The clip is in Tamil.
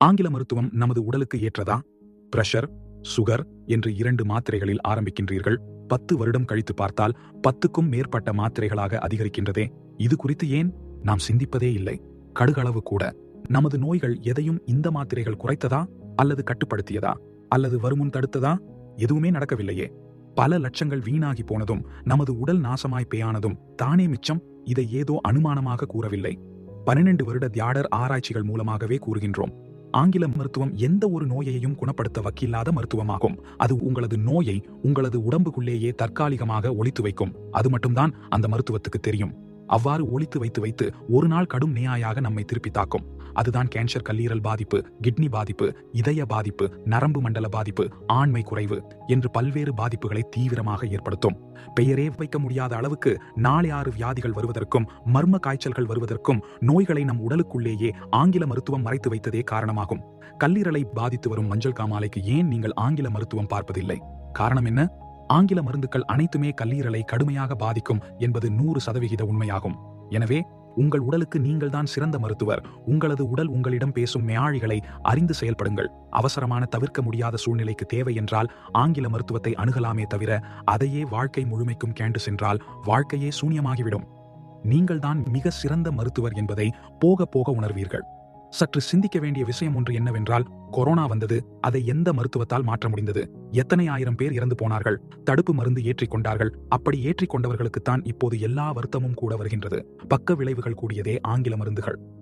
ஆங்கில மருத்துவம் நமது உடலுக்கு ஏற்றதா? பிரஷர், சுகர் என்று 2 மாத்திரைகளில் ஆரம்பிக்கின்றீர்கள். 10 வருடம் கழித்து பார்த்தால் 10க்கும் மேற்பட்ட மாத்திரைகளாக அதிகரிக்கின்றதே. இது குறித்து ஏன் நாம் சிந்திப்பதே இல்லை? கடுகளவு கூட. நமது நோய்கள் எதையும் இந்த மாத்திரைகள் குறைத்ததா அல்லது கட்டுப்படுத்தியதா அல்லது வருமுன் தடுத்ததா? எதுவுமே நடக்கவில்லையே. பல லட்சங்கள் வீணாகி போனதும் நமது உடல் நாசமாய் பேயானதும் தானே மிச்சம். இதை ஏதோ அனுமானமாக கூறவில்லை. 12 வருட தியாடர் ஆராய்ச்சிகள் மூலமாகவே கூறுகின்றோம். ஆங்கில மருத்துவம் எந்த ஒரு நோயையும் குணப்படுத்த வக்கில்லாத மருத்துவமாகும். அது உங்களது நோயை உங்களது உடம்புக்குள்ளேயே தற்காலிகமாக ஒளித்து வைக்கும். அது மட்டும்தான் அந்த மருத்துவத்துக்கு தெரியும். அவ்வாறு ஒளித்து வைத்து வைத்து ஒரு நாள் கடும் நோயாக நம்மை திருப்பி தாக்கும். அதுதான் கேன்சர், கல்லீரல் பாதிப்பு, கிட்னி பாதிப்பு, இதய பாதிப்பு, நரம்பு மண்டல பாதிப்பு, ஆண்மை குறைவு என்று பல்வேறு பாதிப்புகளை தீவிரமாக ஏற்படுத்தும். பெயரே வைக்க முடியாத அளவுக்கு 4-6 வியாதிகள் வருவதற்கும் மர்ம காய்ச்சல்கள் வருவதற்கும் நோய்களை நம் உடலுக்குள்ளேயே ஆங்கில மருத்துவம் மறைத்து வைத்ததே காரணமாகும். கல்லீரலை பாதித்து வரும் மஞ்சள் காமாலைக்கு ஏன் நீங்கள் ஆங்கில மருத்துவம் பார்ப்பதில்லை? காரணம் என்ன? ஆங்கில மருந்துகள் அனைத்துமே கல்லீரலை கடுமையாக பாதிக்கும் என்பது 100% உண்மையாகும். எனவே உங்கள் உடலுக்கு நீங்கள்தான் சிறந்த மருத்துவர். உங்களது உடல் உங்களிடம் பேசும் மேயாழிகளை அறிந்து செயல்படுங்கள். அவசரமான தவிர்க்க முடியாத சூழ்நிலைக்கு தேவை என்றால் ஆங்கில மருத்துவத்தை அணுகலாமே தவிர அதையே வாழ்க்கை முழுமைக்கும் கேண்டு சென்றால் வாழ்க்கையே சூன்யமாகிவிடும். நீங்கள்தான் மிக சிறந்த மருத்துவர் என்பதை போக போக உணர்வீர்கள். சற்று சிந்திக்க வேண்டிய விஷயம் ஒன்று என்னவென்றால், கொரோனா வந்தது. அதை எந்த மருத்துவத்தால் மாற்ற முடிந்தது? எத்தனை ஆயிரம் பேர் இறந்து போனார்கள்? தடுப்பு மருந்து ஏற்றிக்கொண்டார்கள். அப்படி ஏற்றிக்கொண்டவர்களுக்குத்தான் இப்போது எல்லா வருத்தமும் கூட வருகின்றது. பக்க விளைவுகள் கூடியதே ஆங்கில மருந்துகள்.